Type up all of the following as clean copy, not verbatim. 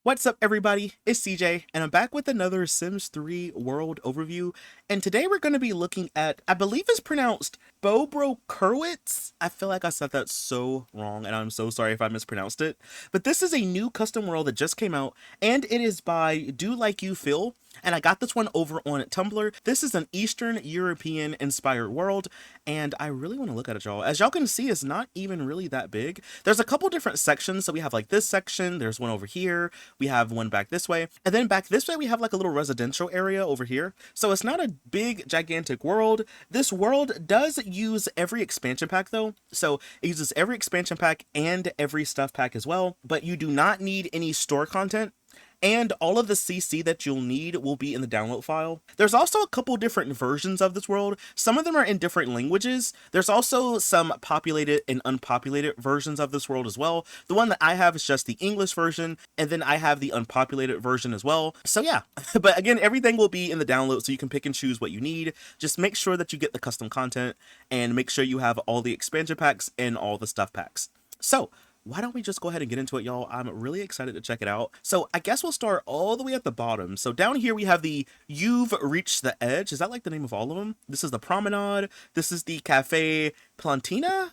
What's up, everybody? It's CJ, and I'm back with another Sims 3 world overview. And today we're going to be looking at, I believe it's pronounced Bobrokurwuce. I feel like I said that so wrong, and I'm so sorry if I mispronounced it. But this is a new custom world that just came out, and it is by Do Like You Feel. And I got this one over on Tumblr. This is an Eastern European inspired world, and I really want to look at it, y'all. As y'all can see, it's not even really that big. There's a couple different sections. So we have like this section, there's one over here, we have one back this way, and then back this way we have like a little residential area over here. So it's not a big gigantic world. This world does use every expansion pack though, so it uses every expansion pack and every stuff pack as well, but you do not need any store content, and all of the CC that you'll need will be in the download file. There's also a couple different versions of this world. Some of them are in different languages. There's also some populated and unpopulated versions of this world as well. The one that I have is just the English version, and then I have the unpopulated version as well. So yeah, but again, everything will be in the download, so you can pick and choose what you need. Just make sure that you get the custom content, and make sure you have all the expansion packs and all the stuff packs. So why don't we just go ahead and get into it, y'all? I'm really excited to check it out. So I guess we'll start all the way at the bottom. So down here we have the You've Reached the Edge. Is that like the name of all of them? This is the Promenade. This is the Cafe Plantina.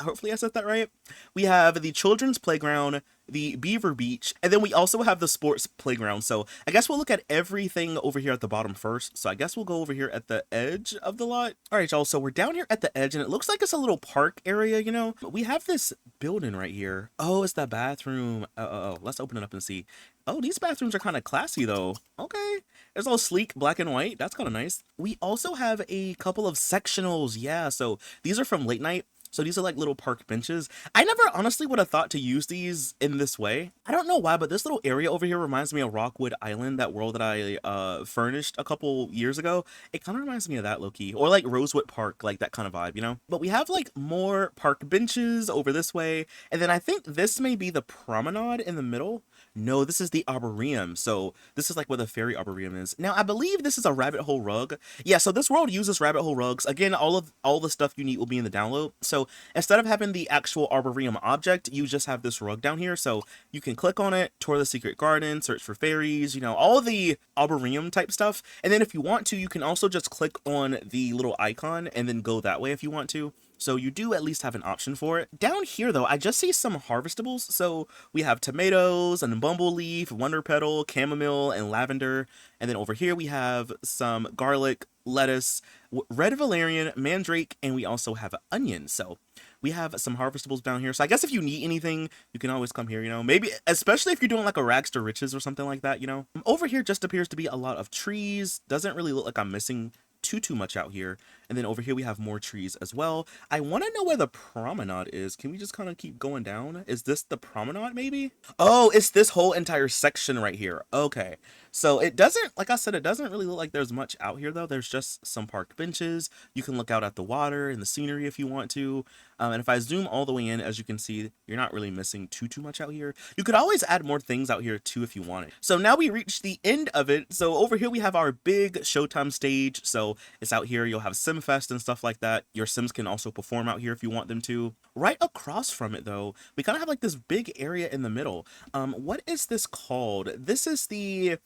Hopefully I said that right. We have the Children's Playground, the Beaver Beach, and then we also have the Sports Playground. So I guess we'll look at everything over here at the bottom first. So I guess we'll go over here at the edge of the lot. All right, y'all, so we're down here at the edge, and it looks like it's a little park area, you know? We have this building right here. Oh, it's the bathroom. Let's open it up and see. Oh, these bathrooms are kind of classy, though. Okay. It's all sleek, black and white. That's kind of nice. We also have a couple of sectionals. Yeah, so these are from late night. So these are like little park benches. I never honestly would have thought to use these in this way. I don't know why, but this little area over here reminds me of Rockwood Island, that world that I furnished a couple years ago. It kind of reminds me of that, low-key. Or like Rosewood Park, like that kind of vibe, you know? But we have like more park benches over this way. And then I think this may be the promenade in the middle. No, this is the Arboretum. So this is like where the fairy Arboretum is. Now, I believe this is a rabbit hole rug. Yeah, so this world uses rabbit hole rugs. Again, all the stuff you need will be in the download. So instead of having the actual Arboretum object, you just have this rug down here. So you can click on it, tour the secret garden, search for fairies, you know, all the Arboretum type stuff. And then if you want to, you can also just click on the little icon and then go that way if you want to. So you do at least have an option for it. Down here, though, I just see some harvestables. So we have tomatoes and bumbleleaf, wonder petal, chamomile, and lavender. And then over here we have some garlic, lettuce, red valerian, mandrake, and we also have onion. So we have some harvestables down here. So I guess if you need anything, you can always come here, you know, maybe especially if you're doing like a rags to riches or something like that, you know. Over here just appears to be a lot of trees. Doesn't really look like I'm missing too much out here. And then over here we have more trees as well. I want to know where the promenade is. Can we just kind of keep going down? Is this the promenade maybe? Oh, it's this whole entire section right here. Okay. So it doesn't, like I said, it doesn't really look like there's much out here though. There's just some park benches. You can look out at the water and the scenery if you want to. And if I zoom all the way in, as you can see, you're not really missing too much out here. You could always add more things out here too if you wanted. So now we reach the end of it. So over here we have our big Showtime stage. So it's out here. You'll have SimFest and stuff like that. Your Sims can also perform out here if you want them to. Right across from it though, we kind of have like this big area in the middle. What is this called? This is the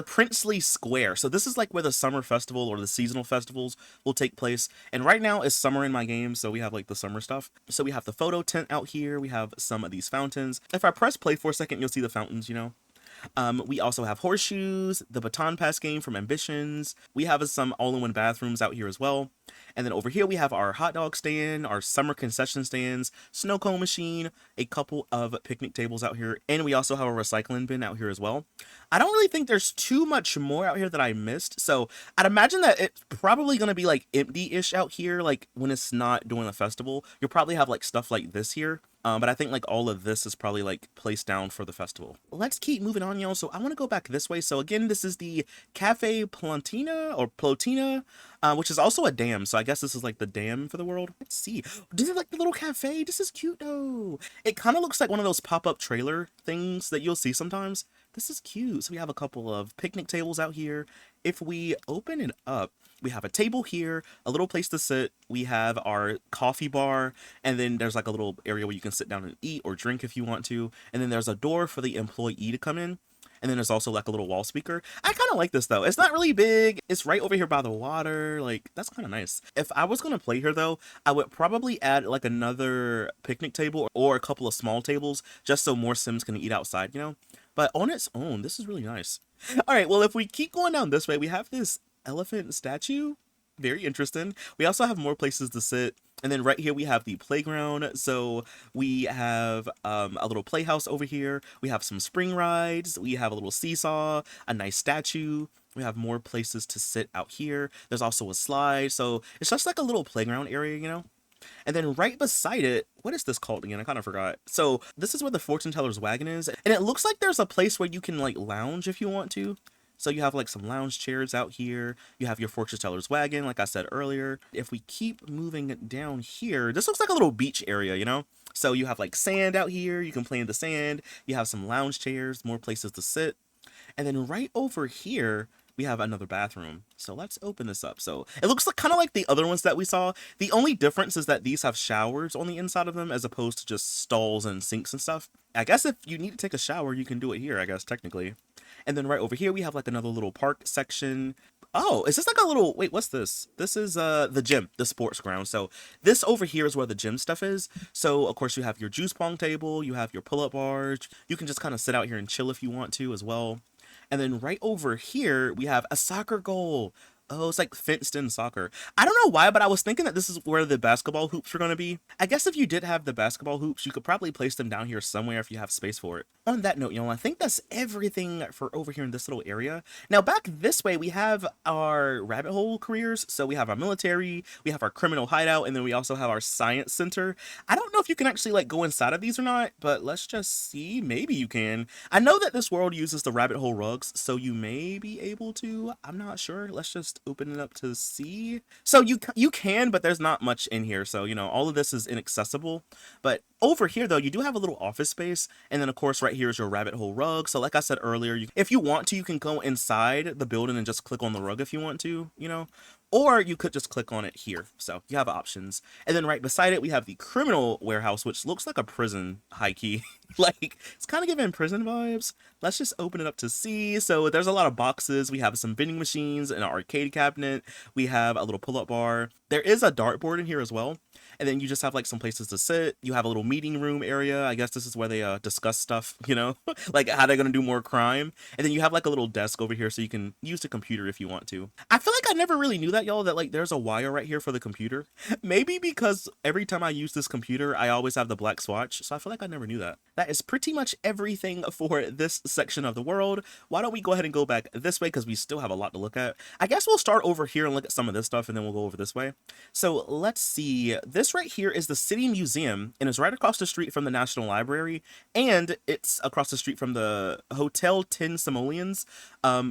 Princely Square. So this is like where the summer festival or the seasonal festivals will take place. And right now it's summer in my game, so we have like the summer stuff. So we have the photo tent out here. We have some of these fountains. If I press play for a second, you'll see the fountains, you know. We also have horseshoes, the baton pass game from Ambitions. We have some all-in-one bathrooms out here as well. And then over here we have our hot dog stand, our summer concession stands, snow cone machine, a couple of picnic tables out here, and we also have a recycling bin out here as well. I don't really think there's too much more out here that I missed, so I'd imagine that it's probably going to be like empty-ish out here, like when it's not doing a festival. You'll probably have like stuff like this here. But I think like all of this is probably like placed down for the festival. Let's keep moving on, y'all. So I want to go back this way. So again, this is the Cafe Plantina or Plotina, which is also a dam. So I guess this is like the dam for the world. Let's see. This is like the little cafe. This is cute though. It kind of looks like one of those pop-up trailer things that you'll see sometimes. This is cute. So we have a couple of picnic tables out here. If we open it up, we have a table here, a little place to sit. We have our coffee bar, and then there's like a little area where you can sit down and eat or drink if you want to. And then there's a door for the employee to come in. And then there's also like a little wall speaker. I kind of like this though. It's not really big. It's right over here by the water. Like, that's kind of nice. If I was going to play here though, I would probably add like another picnic table or a couple of small tables just so more Sims can eat outside, you know? But on its own, this is really nice. All right, well, if we keep going down this way, we have this elephant statue. Very interesting. We also have more places to sit. And then right here we have the playground. So we have a little playhouse over here. We have some spring rides. We have a little seesaw, a nice statue. We have more places to sit out here. There's also a slide. So it's just like a little playground area, you know? And then right beside it, what is this called again? I kind of forgot. So this is where the fortune teller's wagon is. And it looks like there's a place where you can like lounge if you want to. So you have like some lounge chairs out here. You have your fortune teller's wagon, like I said earlier. If we keep moving down here, this looks like a little beach area, you know? So you have like sand out here. You can play in the sand. You have some lounge chairs, more places to sit. And then right over here, we have another bathroom. So let's open this up. So it looks like kind of like the other ones that we saw. The only difference is that these have showers on the inside of them as opposed to just stalls and sinks and stuff. I guess if you need to take a shower, you can do it here, I guess, technically. And then right over here, we have like another little park section. Oh, is this like a little, wait, what's this? This is the gym, the sports ground. So this over here is where the gym stuff is. So of course you have your juice pong table, you have your pull-up bars. You can just kind of sit out here and chill if you want to as well. And then right over here, we have a soccer goal. Oh, it's like fenced in soccer. I don't know why, but I was thinking that this is where the basketball hoops were going to be. I guess if you did have the basketball hoops, you could probably place them down here somewhere if you have space for it. On that note, y'all, I think that's everything for over here in this little area. Now, back this way, we have our rabbit hole careers. So we have our military, we have our criminal hideout, and then we also have our science center. I don't know if you can actually like go inside of these or not, but let's just see. Maybe you can. I know that this world uses the rabbit hole rugs, so you may be able to. I'm not sure. Let's just open it up to see. So you can, but there's not much in here. So, you know, all of this is inaccessible. But over here, though, you do have a little office space. And then, of course, right here is your rabbit hole rug. So like I said earlier, if you want to, you can go inside the building and just click on the rug if you want to, you know. Or you could just click on it here. So you have options. And then right beside it, we have the criminal warehouse, which looks like a prison, high key. Like, it's kind of giving prison vibes. Let's just open it up to see. So there's a lot of boxes. We have some vending machines, an arcade cabinet. We have a little pull-up bar. There is a dartboard in here as well. And then you just have like some places to sit. You have a little meeting room area. I guess this is where they discuss stuff, you know, like how they're going to do more crime. And then you have like a little desk over here so you can use the computer if you want to. I feel like I never really knew that, y'all, that like there's a wire right here for the computer. Maybe because every time I use this computer, I always have the black swatch. So I feel like I never knew that. That is pretty much everything for this section of the world. Why don't we go ahead and go back this way because we still have a lot to look at. I guess we'll start over here and look at some of this stuff and then we'll go over this way. So let's see. This right here is the City Museum and it's right across the street from the National Library and it's across the street from the Hotel 10 Simoleons.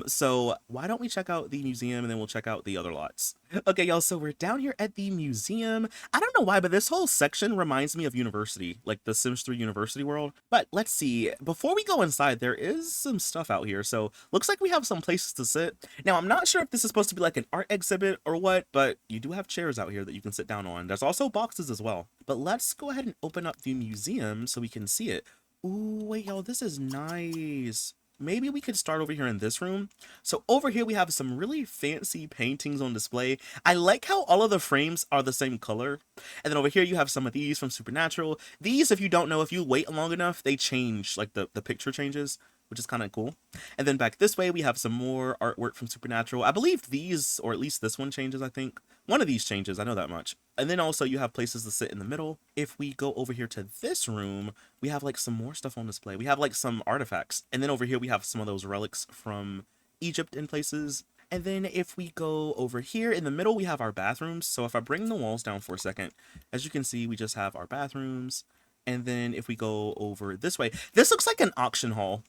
So why don't we check out the museum and then we'll check out the other lots. Okay, y'all, so we're down here at the museum. I don't know why, but this whole section reminds me of university, like the Sims 3 University world. But let's see, before we go inside, there is some stuff out here. So looks like we have some places to sit. Now, I'm not sure if this is supposed to be like an art exhibit or what, but you do have chairs out here that you can sit down on. There's also boxes as well. But let's go ahead and open up the museum so we can see it. Ooh, wait, y'all, this is nice. Maybe we could start over here in this room. So over here we have some really fancy paintings on display. I like how all of the frames are the same color. And then over here you have some of these from Supernatural. These, if you don't know, if you wait long enough, they change, like the picture changes, which is kind of cool. And then back this way we have some more artwork from Supernatural. I believe these, or at least this one changes, I think. One of these changes, I know that much. And then also you have places to sit in the middle. If we go over here to this room, we have like some more stuff on display. We have like some artifacts. And then over here we have some of those relics from Egypt in places. And then if we go over here in the middle, we have our bathrooms. So if I bring the walls down for a second, as you can see, we just have our bathrooms. And then if we go over this way, this looks like an auction hall.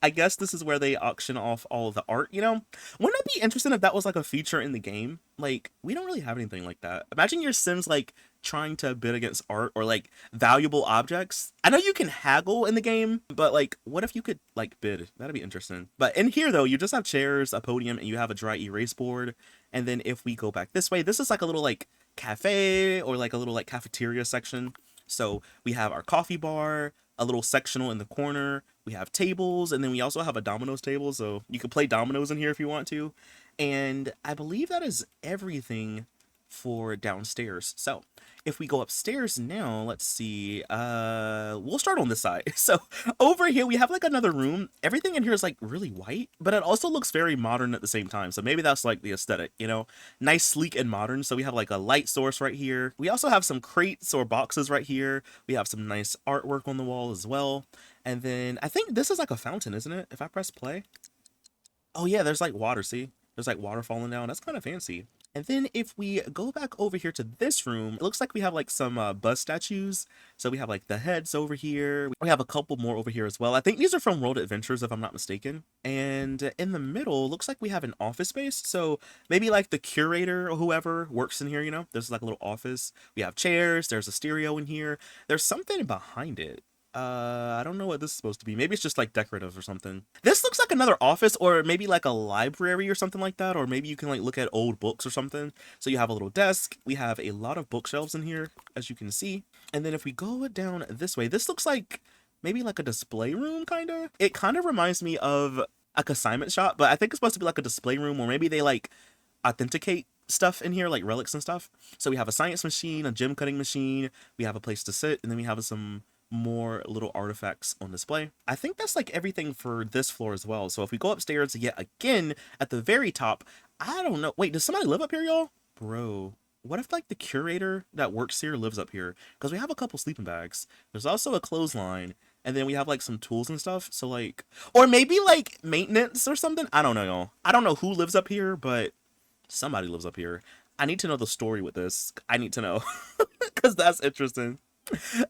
I guess this is where they auction off all of the art, you know? Wouldn't it be interesting if that was like a feature in the game? Like, we don't really have anything like that. Imagine your Sims like trying to bid against art or like valuable objects. I know you can haggle in the game, but like, what if you could like bid? That'd be interesting. But in here though, you just have chairs, a podium, and you have a dry erase board. And then if we go back this way, this is like a little like cafe or like a little like cafeteria section. So we have our coffee bar, a little sectional in the corner. We have tables, and then we also have a dominoes table, so you can play dominoes in here if you want to. And I believe that is everything for downstairs. So if we go upstairs now, let's see, we'll start on this side. So over here we have like another room. Everything in here is like really white, but it also looks very modern at the same time. So maybe that's like the aesthetic, you know, nice, sleek, and modern. So we have like a light source right here. We also have some crates or boxes right here. We have some nice artwork on the wall as well. And then I think this is like a fountain, isn't it? If I press play. Oh yeah, there's like water, see? There's like water falling down. That's kind of fancy. And then if we go back over here to this room, it looks like we have like some bus statues. So we have like the heads over here. We have a couple more over here as well. I think these are from World Adventures, if I'm not mistaken. And in the middle, looks like we have an office space. So maybe like the curator or whoever works in here, you know, there's like a little office. We have chairs. There's a stereo in here. There's something behind it. I don't know what this is supposed to be. Maybe it's just like decorative or something. This looks like another office or maybe like a library or something like that. Or maybe you can like look at old books or something. So you have a little desk. We have a lot of bookshelves in here, as you can see. And then if we go down this way, this looks like maybe like a display room, kind of. It kind of reminds me of a consignment shop, but I think it's supposed to be like a display room, or maybe they like authenticate stuff in here, like relics and stuff. So we have a science machine, a gem cutting machine. We have a place to sit, and then we have some more little artifacts on display. I think that's like everything for this floor as well. So if we go upstairs yet again at the very top, I don't know. Wait, does somebody live up here, y'all? Bro, what if like the curator that works here lives up here? Because we have a couple sleeping bags. There's also a clothesline. And then we have like some tools and stuff. So like, or maybe like maintenance or something. I don't know, y'all. I don't know who lives up here, but somebody lives up here. I need to know the story with this. I need to know because that's interesting.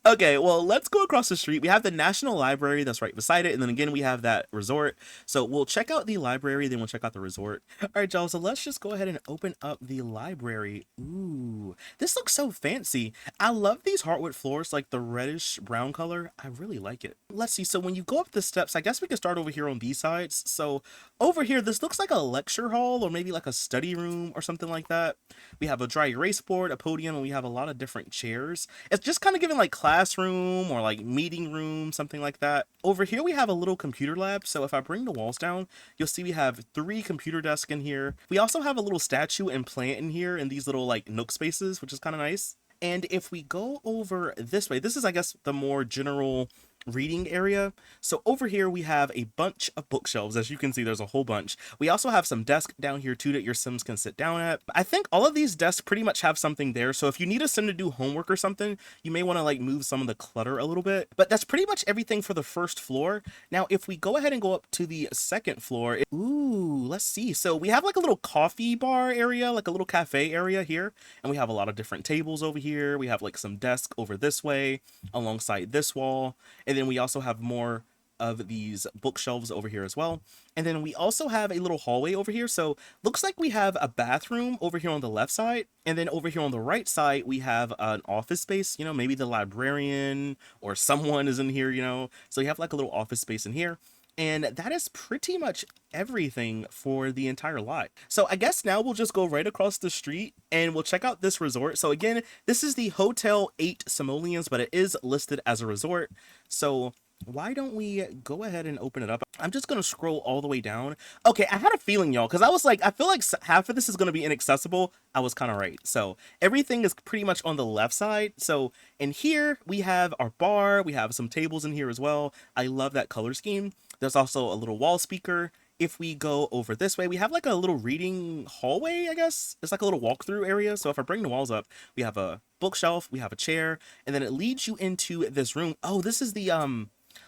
Okay, well, let's go across the street. We have the National Library that's right beside it, and then again we have that resort. So we'll check out the library, then we'll check out the resort. All right, y'all, so let's just go ahead and open up the library. Ooh, this looks so fancy. I love these hardwood floors, like the reddish brown color. I really like it. Let's see, so when you go up the steps, I guess we can start over here on these sides. So over here, this looks like a lecture hall or maybe like a study room or something like that. We have a dry erase board, a podium, and we have a lot of different chairs. It's just kind of giving like classroom or like meeting room, something like that. Over here we have a little computer lab. So if I bring the walls down, you'll see we have 3 computer desks in here. We also have a little statue and plant in here in these little like nook spaces, which is kind of nice. And if we go over this way, this is, I guess, the more general reading area. So over here we have a bunch of bookshelves. As you can see, there's a whole bunch. We also have some desks down here too that your Sims can sit down at. I think all of these desks pretty much have something there. So if you need a Sim to do homework or something, you may want to like move some of the clutter a little bit. But that's pretty much everything for the first floor. Now, if we go ahead and go up to the second floor, ooh, let's see. So we have like a little coffee bar area, like a little cafe area here. And we have a lot of different tables over here. We have like some desks over this way alongside this wall. And then we also have more of these bookshelves over here as well. And then we also have a little hallway over here. So looks like we have a bathroom over here on the left side. And then over here on the right side, we have an office space, you know, maybe the librarian or someone is in here, you know. So you have like a little office space in here. And that is pretty much everything for the entire lot. So I guess now we'll just go right across the street and we'll check out this resort. So again, this is the Hotel 8 Simoleons, but it is listed as a resort. So why don't we go ahead and open it up? I'm just going to scroll all the way down. Okay, I had a feeling, y'all, because I was like, I feel like half of this is going to be inaccessible. I was kind of right. So everything is pretty much on the left side. So in here, we have our bar. We have some tables in here as well. I love that color scheme. There's also a little wall speaker. If we go over this way, we have like a little reading hallway, I guess. It's like a little walkthrough area. So if I bring the walls up, we have a bookshelf, we have a chair, and then it leads you into this room. Oh, this is the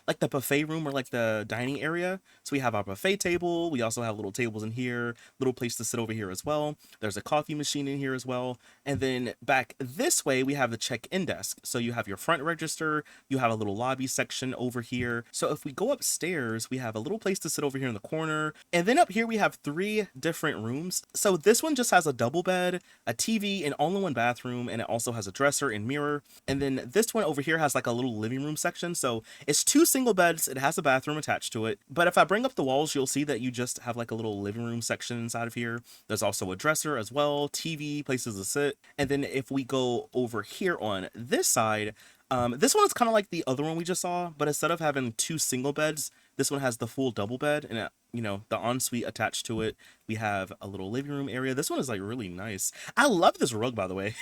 like the buffet room or like the dining area. So we have our buffet table. We also have little tables in here, little place to sit over here as well. There's a coffee machine in here as well. And then back this way, we have the check-in desk. So you have your front register, you have a little lobby section over here. So if we go upstairs, we have a little place to sit over here in the corner. And then up here, we have 3 different rooms. So this one just has a double bed, a TV, an all-in-one bathroom, and it also has a dresser and mirror. And then this one over here has like a little living room section. So it's 2 single beds. It has a bathroom attached to it. But if I bring up the walls, you'll see that you just have like a little living room section inside of here. There's also a dresser as well, TV, places to sit. And then if we go over here on this side, this one is kind of like the other one we just saw, but instead of having 2 single beds, This one has the full double bed and you know, the ensuite attached to it. We have a little living room area. This one is like really nice. I love this rug, by the way,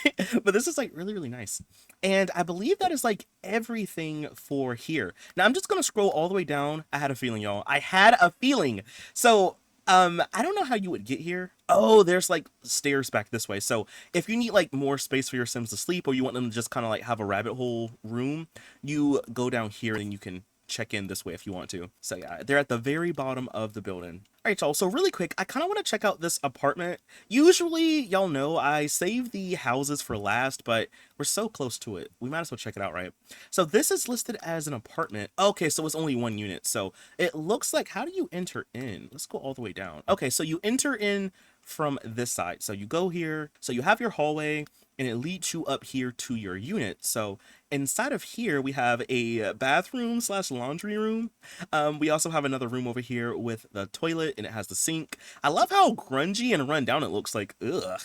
but this is like really, really nice. And I believe that is like everything for here. Now I'm just gonna scroll all the way down. I had a feeling, y'all. I had a feeling. So I don't know how you would get here. Oh, there's like stairs back this way. So if you need like more space for your Sims to sleep, or you want them to just kind of like have a rabbit hole room, you go down here and you can check in this way if you want to. So yeah, they're at the very bottom of the building. All right, y'all, so really quick, I kind of want to check out this apartment. Usually, y'all know I save the houses for last, but we're so close to it. We might as well check it out, right? So this is listed as an apartment. Okay, so it's only one unit. So it looks like, how do you enter in? Let's go all the way down. Okay, so you enter in from this side. So you go here, so you have your hallway, and it leads you up here to your unit. So inside of here, we have a bathroom slash laundry room. We also have another room over here with the toilet, and it has the sink. I love how grungy and run down it looks, like, ugh.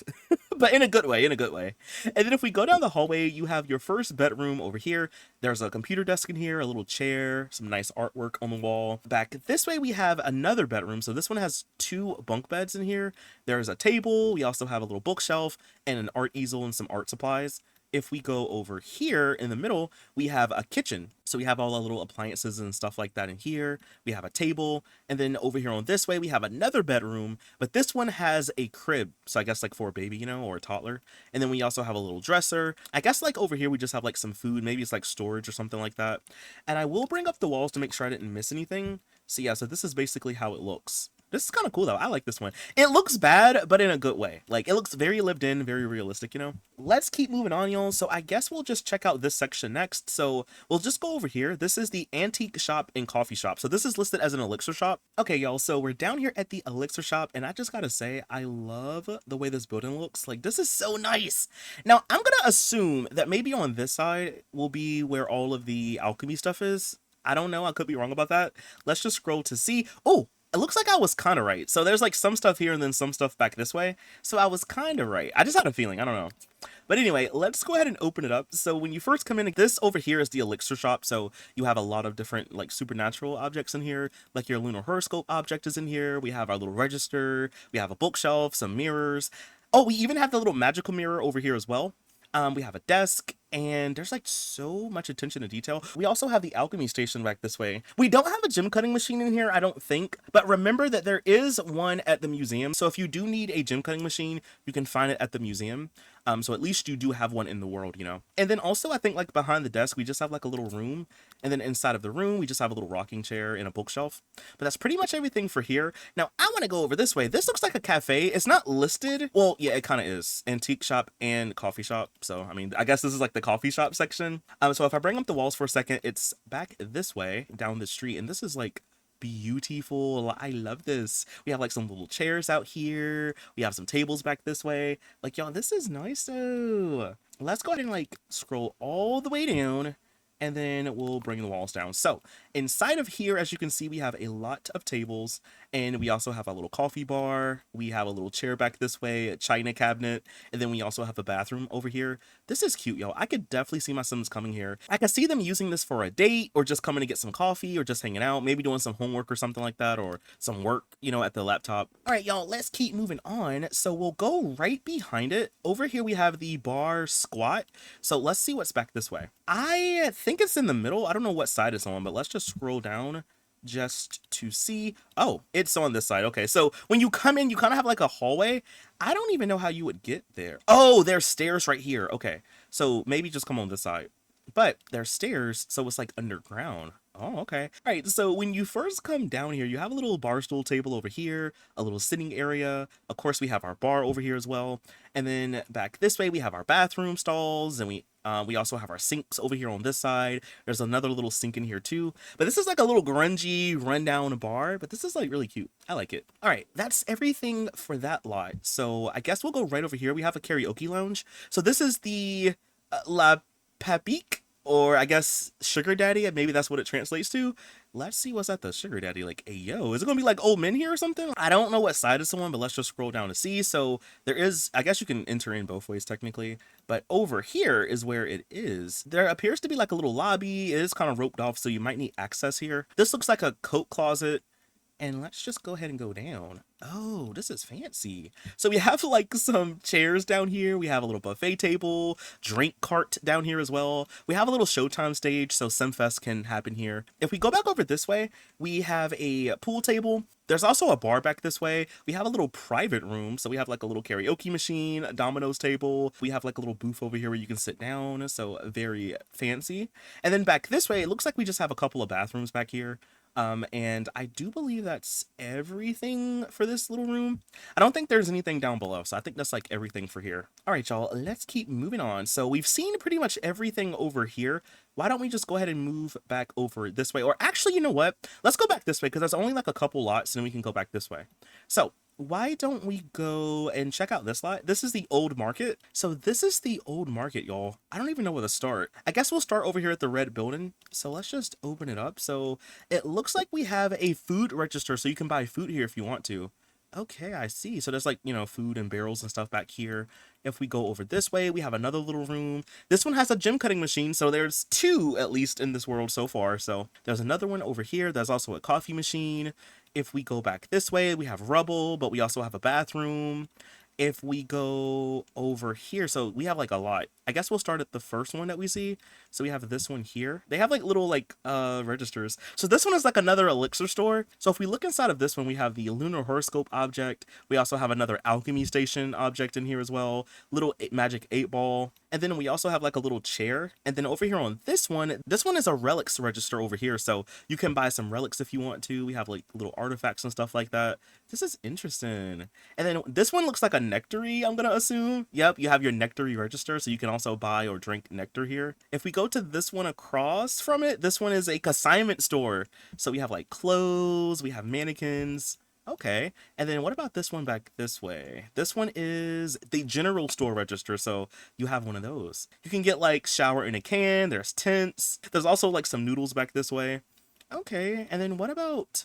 But in a good way, in a good way. And then if we go down the hallway, you have your first bedroom over here. There's a computer desk in here, a little chair, some nice artwork on the wall. Back this way, we have another bedroom. So this one has 2 bunk beds in here. There's a table. We also have a little bookshelf and an art easel and some art supplies. If we go over here in the middle, we have a kitchen. So we have all the little appliances and stuff like that in here. We have a table. And then over here on this way, we have another bedroom, but this one has a crib. So I guess like for a baby, you know, or a toddler. And then we also have a little dresser. I guess like over here, we just have like some food. Maybe it's like storage or something like that. And I will bring up the walls to make sure I didn't miss anything. So yeah, so this is basically how it looks. This is kind of cool though. I like this one. It looks bad, but in a good way. Like, it looks very lived in, very realistic, you know? Let's keep moving on, y'all. So I guess we'll just check out this section next. So we'll just go over here. This is the antique shop and coffee shop. So this is listed as an elixir shop. Okay, y'all. So we're down here at the elixir shop, and I just gotta say, I love the way this building looks. Like, this is so nice. Now, I'm gonna assume that maybe on this side will be where all of the alchemy stuff is. I don't know. I could be wrong about that. Let's just scroll to see. Oh, it looks like I was kind of right. So there's like some stuff here and then some stuff back this way. So I was kind of right. I just had a feeling. I don't know. But anyway, let's go ahead and open it up. So when you first come in, this over here is the elixir shop. So you have a lot of different like supernatural objects in here. Like your lunar horoscope object is in here. We have our little register. We have a bookshelf, some mirrors. Oh, we even have the little magical mirror over here as well. We have a desk, and there's like so much attention to detail. We also have the alchemy station back this way. We don't have a gem cutting machine in here, I don't think, but remember that there is one at the museum. So if you do need a gem cutting machine, you can find it at the museum. So at least you do have one in the world, you know. And then also I think like behind the desk, we just have like a little room. And then inside of the room, we just have a little rocking chair and a bookshelf. But that's pretty much everything for here. Now I want to go over this way. This looks like a cafe. It's not listed. Well, yeah, it kind of is. Antique shop and coffee shop. So, I mean, I guess this is like the coffee shop section. So if I bring up the walls for a second, it's back this way down the street. And this is like beautiful. I love this. We have like some little chairs out here. We have some tables back this way. Like, y'all, this is nice though. Let's go ahead and like scroll all the way down, and then we'll bring the walls down. So inside of here, as you can see, we have a lot of tables, and we also have a little coffee bar. We have a little chair back this way, a china cabinet, and then we also have a bathroom over here. This is cute, yo. I could definitely see my Sims coming here. I could see them using this for a date, or just coming to get some coffee, or just hanging out, maybe doing some homework or something like that, or some work, you know, at the laptop. All right, y'all, let's keep moving on. So we'll go right behind it. Over here, we have the bar squat. So let's see what's back this way. I think it's in the middle. I don't know what side it's on, but let's just scroll down just to see. Oh, it's on this side. Okay, so when you come in, you kind of have like a hallway. I don't even know how you would get there. Oh, there's stairs right here. Okay, so maybe just come on this side. But there's stairs, so it's like underground. Oh, okay. All right, so when you first come down here, you have a little bar stool table over here, a little sitting area. Of course, we have our bar over here as well. And then back this way, we have our bathroom stalls, and we also have our sinks over here on this side. There's another little sink in here too. But this is like a little grungy, rundown bar, but this is like really cute. I like it. All right, that's everything for that lot. So I guess we'll go right over here. We have a karaoke lounge. So this is the La Papique. or I guess sugar daddy, maybe that's what it translates to. Let's see what's at the sugar daddy. Like, hey, yo, is it gonna be like old men here or something? I don't know what side it's on, but let's just scroll down to see. So there is, I guess you can enter in both ways technically, but over here is where it is. There appears to be like a little lobby. It is kind of roped off, so you might need access here. This looks like a coat closet. And let's just go ahead and go down. Oh, this is fancy. So we have like some chairs down here. We have a little buffet table, drink cart down here as well. We have a little Showtime stage, so Simfest can happen here. If we go back over this way, we have a pool table. There's also a bar back this way. We have a little private room. So we have like a little karaoke machine, a Domino's table. We have like a little booth over here where you can sit down. So very fancy. And then back this way, it looks like we just have a couple of bathrooms back here. And I do believe that's everything for this little room. I don't think there's anything down below, so I think that's like everything for here. All right, y'all, let's keep moving on. So we've seen pretty much everything over here. Why don't we just go ahead and move back over this way? Or actually, you know what? Let's go back this way because there's only like a couple lots and then we can go back this way. So why don't we go and check out this lot? This is the old market. So this is the old market, y'all. I don't even know where to start. I guess we'll start over here at the red building. So let's just open it up. So it looks like we have a food register, so you can buy food here if you want to. Okay, I see. So there's like, you know, food and barrels and stuff back here. If we go over this way, we have another little room. This one has a gym cutting machine, so there's two at least in this world so far. So there's another one over here. There's also a coffee machine. If we go back this way, we have rubble, but we also have a bathroom. If we go over here, so we have like a lot. I guess we'll start at the first one that we see. So we have this one here. They have like little like registers. So this one is like another elixir store. So if we look inside of this one, we have the lunar horoscope object. We also have another alchemy station object in here as well. Little magic 8-ball. And then we also have like a little chair. And then over here on this one is a relics register over here. So you can buy some relics if you want to. We have like little artifacts and stuff like that. This is interesting. And then this one looks like a nectary, I'm gonna assume. Yep, you have your nectary register, so you can also buy or drink nectar here. If we go to this one across from it, this one is a consignment store. So we have like clothes, we have mannequins. Okay, and then what about this one back this way? This one is the general store register, so you have one of those. You can get like shower in a can, there's tents, there's also like some noodles back this way. Okay, and then what about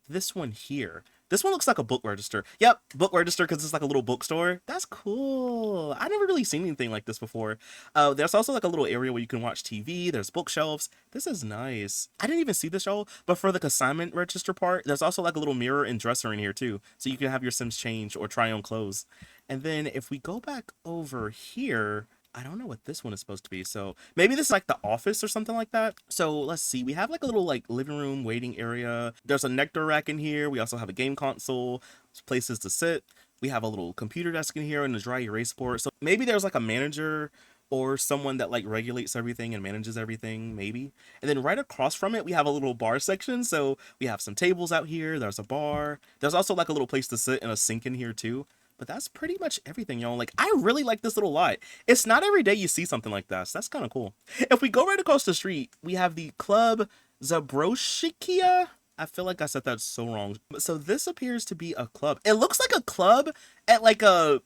this one here? This one looks like a book register. Yep, book register because it's like a little bookstore. That's cool. I never really seen anything like this before. There's also like a little area where you can watch TV. There's bookshelves. This is nice. I didn't even see this, y'all, but for the consignment register part, there's also like a little mirror and dresser in here too. So you can have your Sims change or try on clothes. And then if we go back over here, I don't know what this one is supposed to be. So maybe this is like the office or something like that. So let's see. We have like a little like living room waiting area. There's a nectar rack in here. We also have a game console, places to sit. We have a little computer desk in here and a dry erase board. So maybe there's like a manager or someone that like regulates everything and manages everything, maybe. And then right across from it, we have a little bar section. So we have some tables out here. There's a bar. There's also like a little place to sit and a sink in here too. But that's pretty much everything, y'all. Like, I really like this little lot. It's not every day you see something like that, so that's kind of cool. If we go right across the street, we have the Club Zabroshikia. I feel like I said that so wrong. So this appears to be a club. It looks like a club at like a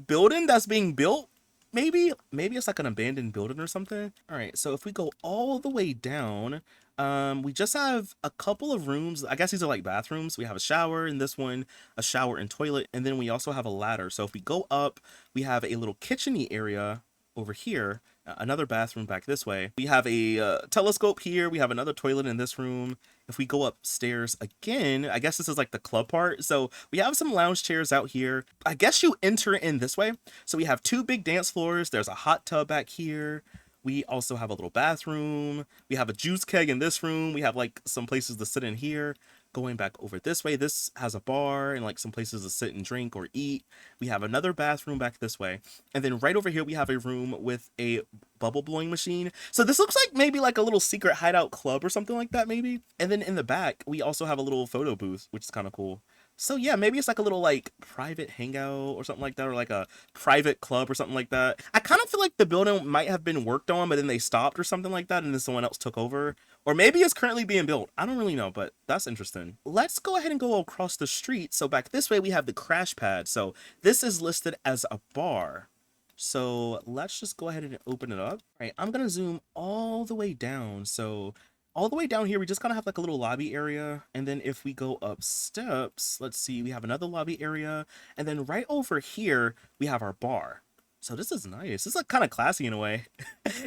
building that's being built. Maybe it's like an abandoned building or something. All right, so if we go all the way down, we just have a couple of rooms. I guess these are like bathrooms. We have a shower in this one, a shower and toilet, and then we also have a ladder. So if we go up, we have a little kitchen-y area over here, another bathroom back this way. We have a telescope here. We have another toilet in this room. If we go upstairs again, I guess this is like the club part. So we have some lounge chairs out here. I guess you enter in this way. So we have two big dance floors. There's a hot tub back here. We also have a little bathroom. We have a juice keg in this room. We have like some places to sit in here. Going back over this way, this has a bar and like some places to sit and drink or eat. We have another bathroom back this way. And then right over here, we have a room with a bubble blowing machine. So this looks like maybe like a little secret hideout club or something like that, maybe. And then in the back, we also have a little photo booth, which is kind of cool. So yeah, maybe it's like a little like private hangout or something like that, or like a private club or something like that. I kind of feel like the building might have been worked on, but then they stopped or something like that, and then someone else took over. Or maybe it's currently being built. I don't really know, but that's interesting. Let's go ahead and go across the street. So back this way, we have the crash pad. So this is listed as a bar. So let's just go ahead and open it up. All right, I'm gonna zoom all the way down. So all the way down here, we just kind of have like a little lobby area. And then if we go up steps, let's see, we have another lobby area. And then right over here, we have our bar. So this is nice. This is like kind of classy in a way.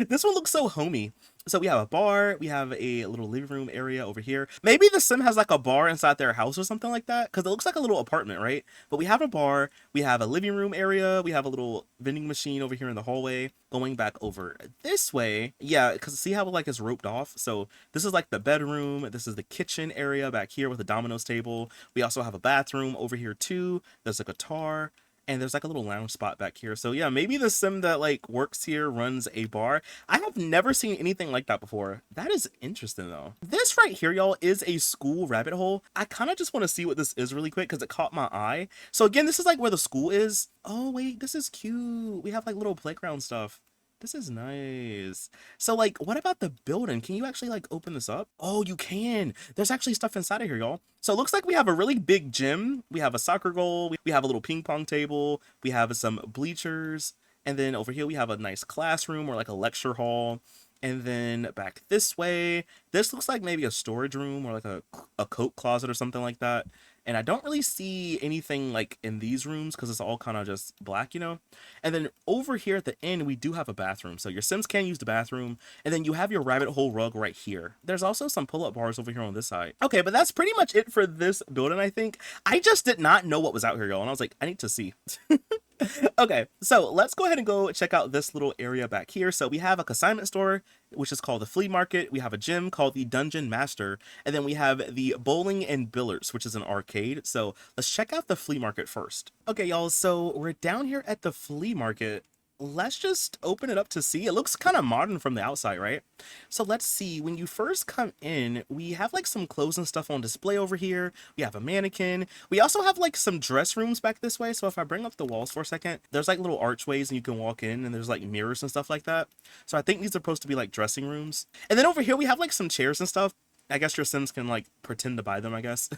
This one looks so homey. So we have a bar, we have a little living room area over here. Maybe the sim has like a bar inside their house or something like that, because it looks like a little apartment, right? But we have a bar, we have a living room area, we have a little vending machine over here in the hallway. Going back over this way, yeah, because see how like it's roped off? So this is like the bedroom, this is the kitchen area back here with a Domino's table. We also have a bathroom over here too. There's a guitar, and there's like a little lounge spot back here. So yeah, maybe the sim that like works here runs a bar. I have never seen anything like that before. That is interesting though. This right here, y'all, is a school rabbit hole. I kind of just want to see what this is really quick because it caught my eye. So again, this is like where the school is. Oh wait, this is cute. We have like little playground stuff. This is nice. So like, what about the building? Can you actually like open this up? Oh, you can. There's actually stuff inside of here, y'all. So it looks like we have a really big gym. We have a soccer goal. We have a little ping pong table. We have some bleachers. And then over here we have a nice classroom or like a lecture hall. And then back this way, this looks like maybe a storage room or like a coat closet or something like that. And I don't really see anything like in these rooms because it's all kind of just black, you know? And then over here at the end, we do have a bathroom. So your Sims can use the bathroom. And then you have your rabbit hole rug right here. There's also some pull-up bars over here on this side. Okay, but that's pretty much it for this building, I think. I just did not know what was out here, y'all. And I was like, I need to see. Okay, so let's go ahead and go check out this little area back here. So we have a consignment store, which is called the flea market. We have a gym called the Dungeon Master, and then we have the bowling and billiards, which is an arcade. So let's check out the flea market first. Okay, y'all, so we're down here at the flea market. Let's just open it up to see. It looks kind of modern from the outside, right? So let's see. When you first come in, we have like some clothes and stuff on display over here. We have a mannequin. We also have like some dress rooms back this way. So if I bring up the walls for a second, there's like little archways and you can walk in and there's like mirrors and stuff like that. So I think these are supposed to be like dressing rooms. And then over here, we have like some chairs and stuff. I guess your Sims can like pretend to buy them, I guess.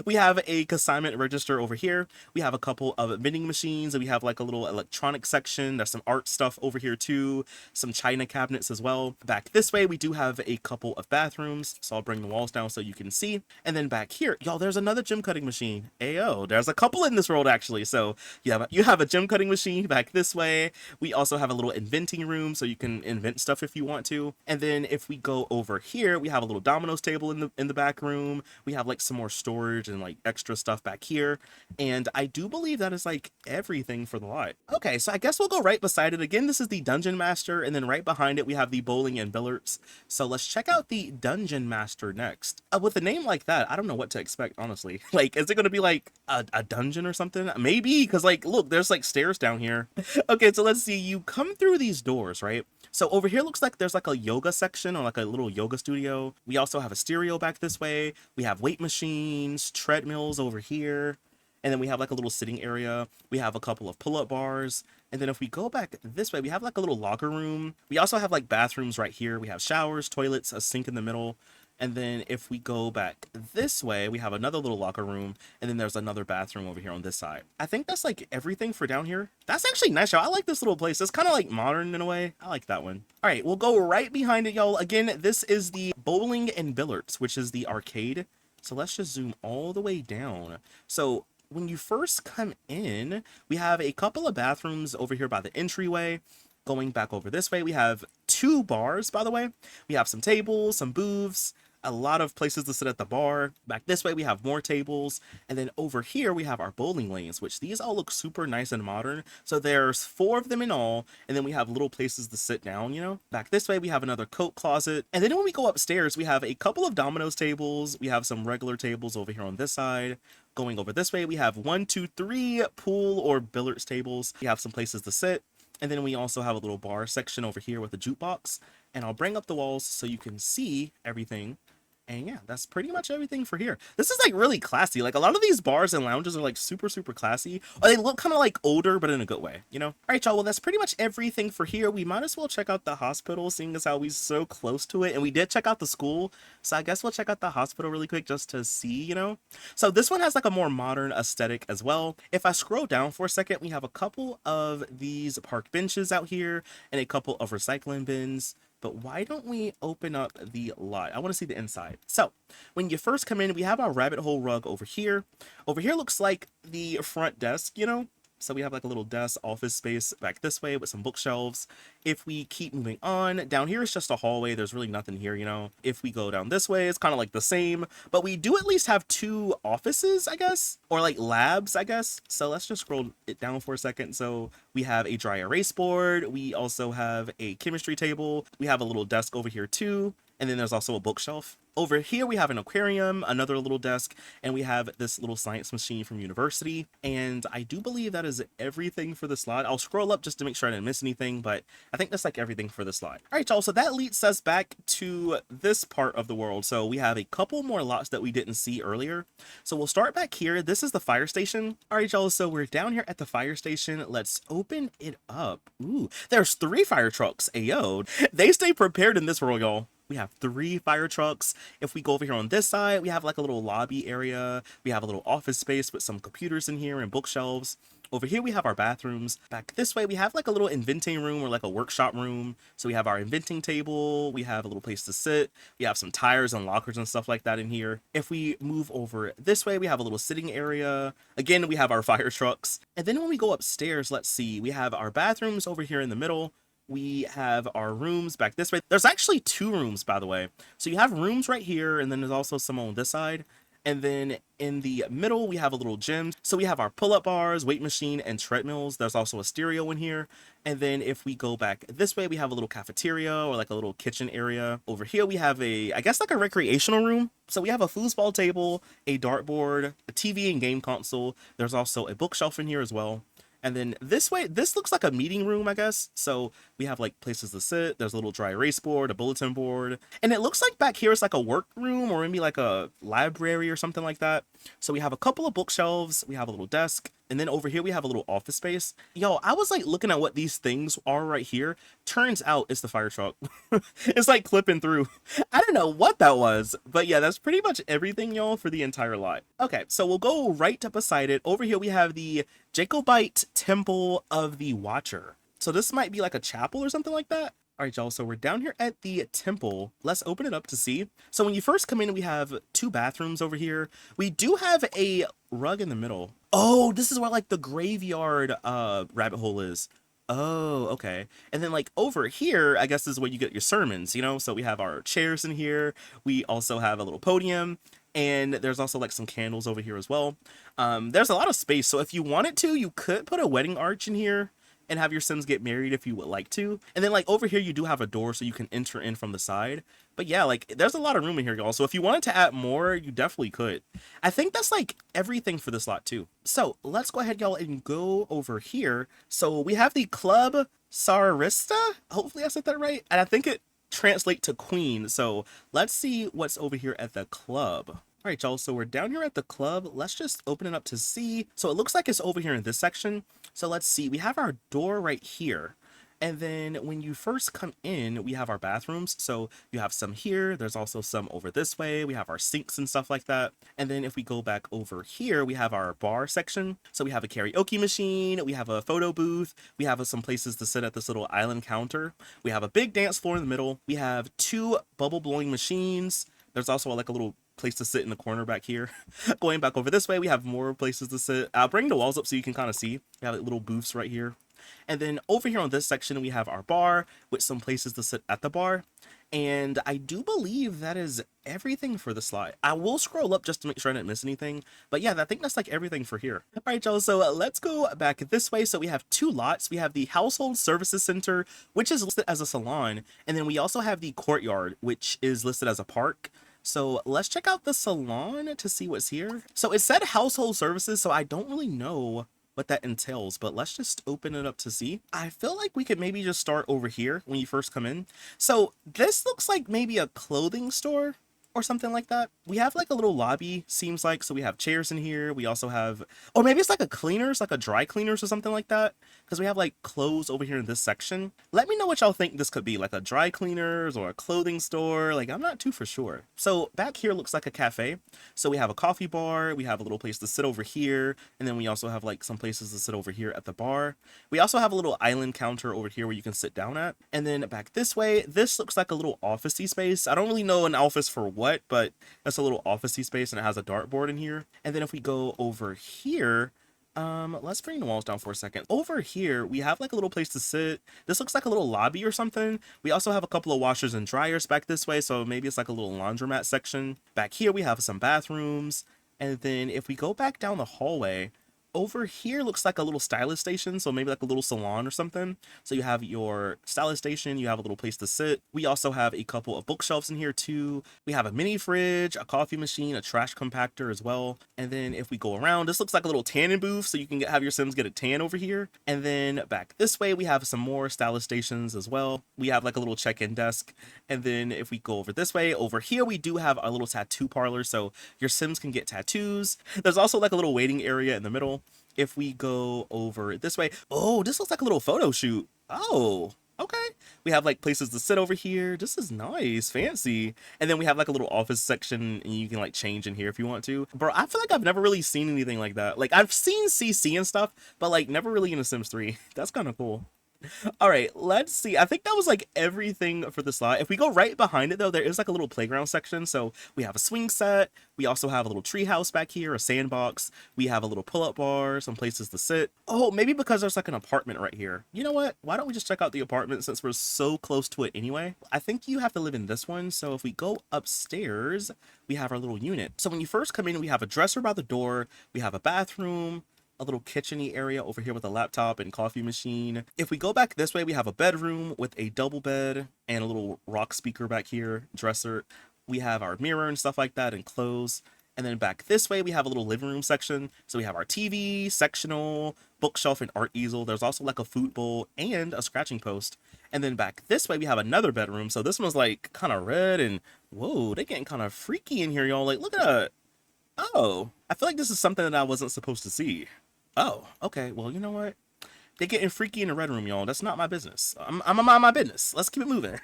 We have a consignment register over here. We have a couple of vending machines and we have like a little electronic section. There's some art stuff over here too. Some china cabinets as well. Back this way, we do have a couple of bathrooms. So I'll bring the walls down so you can see. And then back here, y'all, there's another gym cutting machine. Ayo, there's a couple in this world actually. So you have a gym cutting machine back this way. We also have a little inventing room so you can invent stuff if you want to. And then if we go over here, we have a little Domino's table in the back room. We have like some more storage and like extra stuff back here, and I do believe that is like everything for the lot. Okay, so I guess we'll go right beside it. Again, this is the Dungeon Master, and then right behind it we have the bowling and billiards. So let's check out the Dungeon Master next. With a name like that, I don't know what to expect, honestly. Like, is it gonna be like a dungeon or something? Maybe, because like look, there's like stairs down here. Okay, so let's see. You come through these doors, right? So over here looks like there's like a yoga section or like a little yoga studio. We also have a stereo back this way. We have weight machines, treadmills over here. And then we have like a little sitting area. We have a couple of pull-up bars. And then if we go back this way, we have like a little locker room. We also have like bathrooms right here. We have showers, toilets, a sink in the middle. And then if we go back this way, we have another little locker room, and then there's another bathroom over here on this side. I think that's like everything for down here. That's actually nice, y'all. I like this little place. It's kind of like modern in a way. I like that one. All right, we'll go right behind it, y'all. Again, this is the bowling and billiards, which is the arcade. So let's just zoom all the way down. So when you first come in, we have a couple of bathrooms over here by the entryway. Going back over this way, we have 2 bars, by the way. We have some tables, some booths, a lot of places to sit at the bar. Back this way, we have more tables. And then over here, we have our bowling lanes, which these all look super nice and modern. So there's 4 of them in all. And then we have little places to sit down, you know. Back this way, we have another coat closet. And then when we go upstairs, we have a couple of Domino's tables. We have some regular tables over here on this side. Going over this way, we have 1, 2, 3 pool or billiards tables. We have some places to sit. And then we also have a little bar section over here with a jukebox. And I'll bring up the walls so you can see everything. And yeah, that's pretty much everything for here. This is like really classy. Like a lot of these bars and lounges are like super, super classy. Or they look kind of like older, but in a good way, you know? All right, y'all. Well, that's pretty much everything for here. We might as well check out the hospital, seeing as how we're so close to it. And we did check out the school. So I guess we'll check out the hospital really quick just to see, you know? So this one has like a more modern aesthetic as well. If I scroll down for a second, we have a couple of these park benches out here and a couple of recycling bins. But why don't we open up the lot? I want to see the inside. So when you first come in, we have our rabbit hole rug over here. Over here looks like the front desk, you know? So we have like a little desk office space back this way with some bookshelves. If we keep moving on, down here is just a hallway. There's really nothing here, you know. If we go down this way, it's kind of like the same, but we do at least have two offices, I guess, or like labs, I guess. So let's just scroll it down for a second. So we have a dry erase board. We also have a chemistry table. We have a little desk over here too. And then there's also a bookshelf. Over here, we have an aquarium, another little desk, and we have this little science machine from university. And I do believe that is everything for the slide. I'll scroll up just to make sure I didn't miss anything, but I think that's like everything for the slide. All right, y'all, so that leads us back to this part of the world. So we have a couple more lots that we didn't see earlier. So we'll start back here. This is the fire station. All right, y'all, so we're down here at the fire station. Let's open it up. Ooh, there's 3 fire trucks. Ayo, they stay prepared in this world, y'all. We have 3 fire trucks. If we go over here on this side, we have like a little lobby area. We have a little office space with some computers in here and bookshelves. Over here, we have our bathrooms. Back this way, we have like a little inventing room or like a workshop room. So we have our inventing table. We have a little place to sit. We have some tires and lockers and stuff like that in here. If we move over this way, we have a little sitting area. Again, we have our fire trucks. And then when we go upstairs, let's see, we have our bathrooms over here in the middle. We have our rooms back this way. There's actually 2 rooms, by the way. So you have rooms right here, and then there's also some on this side. And then in the middle, we have a little gym. So we have our pull-up bars, weight machine, and treadmills. There's also a stereo in here. And then if we go back this way, we have a little cafeteria or like a little kitchen area. Over here, we have I guess like a recreational room. So we have a foosball table, a dartboard, a TV and game console. There's also a bookshelf in here as well. And then this way, this looks like a meeting room, I guess. So we have like places to sit. There's a little dry erase board, a bulletin board. And it looks like back here is like a workroom or maybe like a library or something like that. So we have a couple of bookshelves. We have a little desk. And then over here, we have a little office space. Yo, I was like looking at what these things are right here. Turns out it's the fire truck. It's like clipping through. I don't know what that was. But yeah, that's pretty much everything, y'all, for the entire lot. Okay, so we'll go right up beside it. Over here, we have the Jacobite Temple of the Watcher. So this might be like a chapel or something like that. All right, y'all, so we're down here at the temple. Let's open it up to see. So when you first come in, we have 2 bathrooms over here. We do have a rug in the middle. Oh, this is where like the graveyard rabbit hole is. Oh, okay. And then like over here, I guess this is where you get your sermons, you know? So we have our chairs in here. We also have a little podium. And there's also like some candles over here as well. There's a lot of space. So if you wanted to, you could put a wedding arch in here and have your Sims get married if you would like to. And then like over here, you do have a door so you can enter in from the side. But yeah, like there's a lot of room in here, y'all. So if you wanted to add more, you definitely could. I think that's like everything for this lot too. So let's go ahead, y'all, and go over here. So we have the Club Sarista. Hopefully I said that right. And I think it translates to queen. So let's see what's over here at the club. All right, y'all, so we're down here at the club. Let's just open it up to see. So it looks like it's over here in this section. So let's see, we have our door right here. And then when you first come in, we have our bathrooms. So you have some here. There's also some over this way. We have our sinks and stuff like that. And then if we go back over here, we have our bar section. So we have a karaoke machine. We have a photo booth. We have some places to sit at this little island counter. We have a big dance floor in the middle. We have 2 bubble blowing machines. There's also like a little place to sit in the corner back here. Going back over this way, we have more places to sit. I'll bring the walls up so you can kind of see. We have like little booths right here. And then over here on this section, we have our bar with some places to sit at the bar. And I do believe that is everything for the slide. I will scroll up just to make sure I didn't miss anything. But yeah, I think that's like everything for here. All right, y'all, so let's go back this way. So we have 2 lots. We have the Household Services Center, which is listed as a salon. And then we also have the courtyard, which is listed as a park. So let's check out the salon to see what's here. So it said household services, so I don't really know what that entails, but let's just open it up to see. I feel like we could maybe just start over here when you first come in. So this looks like maybe a clothing store. or something like that. We have like a little lobby, seems like. So we have chairs in here. We also have, or maybe it's like a cleaners, like a dry cleaners or something like that. Because we have like clothes over here in this section. Let me know what y'all think this could be, like a dry cleaners or a clothing store. Like, I'm not too for sure. So back here looks like a cafe. So we have a coffee bar. We have a little place to sit over here. And then we also have like some places to sit over here at the bar. We also have a little island counter over here where you can sit down at. And then back this way, this looks like a little officey space. I don't really know an office for what, but it's a little officey space and it has a dartboard in here. And then if we go over here, let's bring the walls down for a second. Over here, we have like a little place to sit. This looks like a little lobby or something. We also have a couple of washers and dryers back this way, so maybe it's like a little laundromat section. Back here, we have some bathrooms. And then if we go back down the hallway, over here looks like a little stylist station, so maybe like a little salon or something. So you have your stylist station, you have a little place to sit. We also have a couple of bookshelves in here too. We have a mini fridge, a coffee machine, a trash compactor as well. And then if we go around, this looks like a little tanning booth, so you can have your Sims get a tan over here. And then back this way, we have some more stylist stations as well. We have like a little check-in desk. And then if we go over this way, over here, we do have a little tattoo parlor, so your Sims can get tattoos. There's also like a little waiting area in the middle. If we go over this way, oh, this looks like a little photo shoot. Oh, okay. We have like places to sit over here. This is nice, fancy. And then we have like a little office section and you can like change in here if you want to. Bro, I feel like I've never really seen anything like that. Like I've seen CC and stuff, but like never really in The Sims 3. That's kind of cool. All right, let's see. I think that was like everything for the slide. If we go right behind it though, there is like a little playground section. So we have a swing set. We also have a little tree house back here, a sandbox. We have a little pull-up bar, some places to sit. Oh, maybe because there's like an apartment right here. You know what? Why don't we just check out the apartment since we're so close to it anyway? I think you have to live in this one. So if we go upstairs, we have our little unit. So when you first come in, we have a dresser by the door. We have a bathroom, a little kitchen-y area over here with a laptop and coffee machine. If we go back this way, we have a bedroom with a double bed and a little rock speaker back here, dresser. We have our mirror and stuff like that and clothes. And then back this way, we have a little living room section. So we have our TV, sectional, bookshelf, and art easel. There's also like a food bowl and a scratching post. And then back this way, we have another bedroom. So this one's like kind of red and whoa, they getting kind of freaky in here, y'all. Like, look at that. Oh, I feel like this is something that I wasn't supposed to see. Oh, okay. Well, you know what? They getting freaky in the red room, y'all. That's not my business. I'm a mind my business. Let's keep it moving.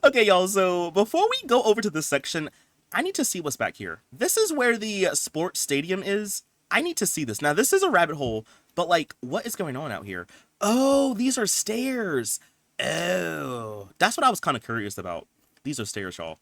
Okay, y'all. So before we go over to this section, I need to see what's back here. This is where the sports stadium is. I need to see this. Now, this is a rabbit hole, but like, what is going on out here? Oh, these are stairs. Oh, that's what I was kind of curious about. These are stairs, y'all.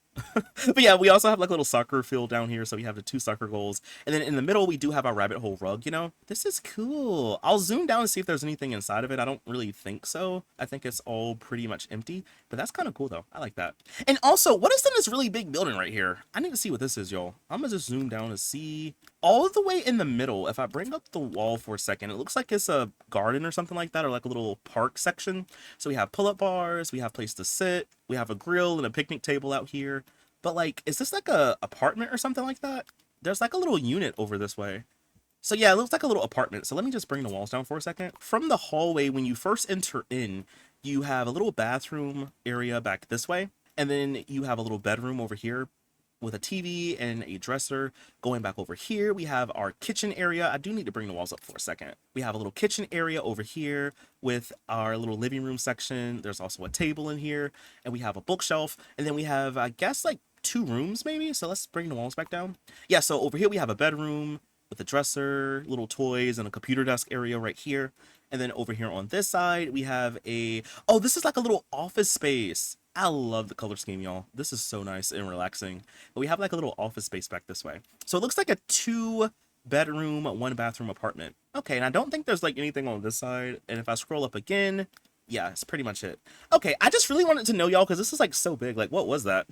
But yeah, we also have like a little soccer field down here. So we have the 2 soccer goals. And then in the middle, we do have our rabbit hole rug, you know? This is cool. I'll zoom down and see if there's anything inside of it. I don't really think so. I think it's all pretty much empty. But that's kind of cool, though. I like that. And also, what is in this really big building right here? I need to see what this is, y'all. I'm going to just zoom down to see. All the way in the middle, if I bring up the wall for a second, it looks like it's a garden or something like that, or like a little park section. So we have pull-up bars. We have place to sit. We have a grill and a picnic table out here. But like, is this like a apartment or something like that? There's like a little unit over this way. So yeah, it looks like a little apartment. So let me just bring the walls down for a second. From the hallway, when you first enter in, you have a little bathroom area back this way. And then you have a little bedroom over here with a TV and a dresser. Going back over here, we have our kitchen area. I do need to bring the walls up for a second. We have a little kitchen area over here with our little living room section. There's also a table in here, and we have a bookshelf. And then we have, I guess, like 2 rooms maybe. So let's bring the walls back down. Yeah, so over here we have a bedroom with a dresser, little toys, and a computer desk area right here. And then over here on this side, we have oh, this is like a little office space. I love the color scheme, y'all. This is so nice and relaxing. But we have like a little office space back this way. So it looks like a 2-bedroom, 1-bathroom apartment. Okay, and I don't think there's like anything on this side. And if I scroll up again, yeah, it's pretty much it. Okay, I just really wanted to know, y'all, because this is like so big. Like, what was that?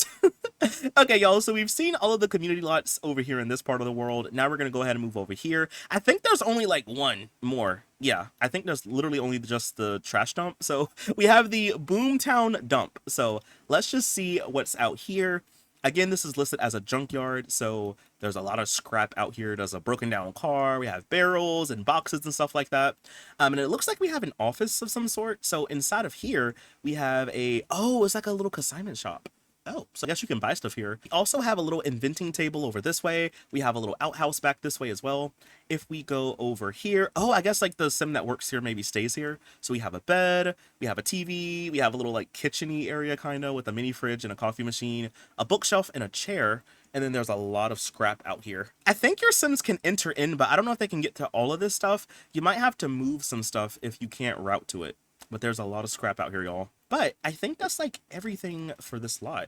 Okay, y'all, so we've seen all of the community lots over here in this part of the world. Now we're going to go ahead and move over here. I think there's only like one more. Yeah, I think there's literally only just the trash dump. So we have the Boomtown dump. So let's just see what's out here. Again, this is listed as a junkyard, so there's a lot of scrap out here. There's a broken down car, we have barrels and boxes and stuff like that. And it looks like we have an office of some sort. So inside of here, we have oh, it's like a little consignment shop. Oh, so I guess you can buy stuff here. We also have a little inventing table over this way. We have a little outhouse back this way as well. If we go over here, oh, I guess like the sim that works here maybe stays here. So we have a bed, we have a TV, we have a little like kitchen-y area kind of with a mini fridge and a coffee machine, a bookshelf and a chair. And then there's a lot of scrap out here. I think your Sims can enter in, but I don't know if they can get to all of this stuff. You might have to move some stuff if you can't route to it. But there's a lot of scrap out here, y'all. But I think that's like everything for this lot.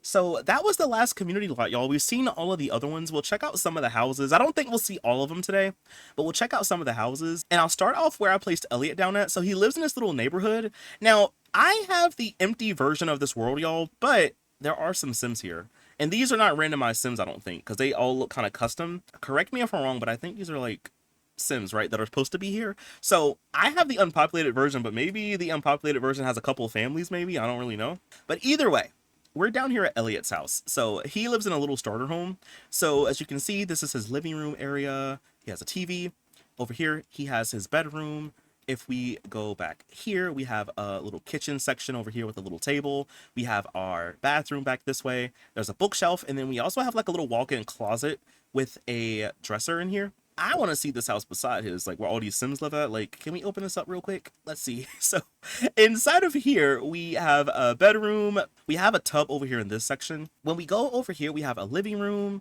So that was the last community lot, y'all. We've seen all of the other ones. We'll check out some of the houses. I don't think we'll see all of them today, but we'll check out some of the houses. And I'll start off where I placed Elliot down at. So he lives in this little neighborhood. Now, I have the empty version of this world, y'all, but there are some Sims here. And these are not randomized Sims, I don't think, because they all look kind of custom. Correct me if I'm wrong, but I think these are like Sims, right, that are supposed to be here. So I have the unpopulated version, but maybe the unpopulated version has a couple of families, maybe. I don't really know. But either way, we're down here at Elliot's house. So he lives in a little starter home. So as you can see, this is his living room area. He has a TV. Over here, he has his bedroom. If we go back here, we have a little kitchen section over here with a little table. We have our bathroom back this way. There's a bookshelf, and then we also have like a little walk-in closet with a dresser in here. I want to see this house beside his, like where all these Sims live at. Like, can we open this up real quick? Let's see. So inside of here, we have a bedroom. We have a tub over here in this section. When we go over here, we have a living room.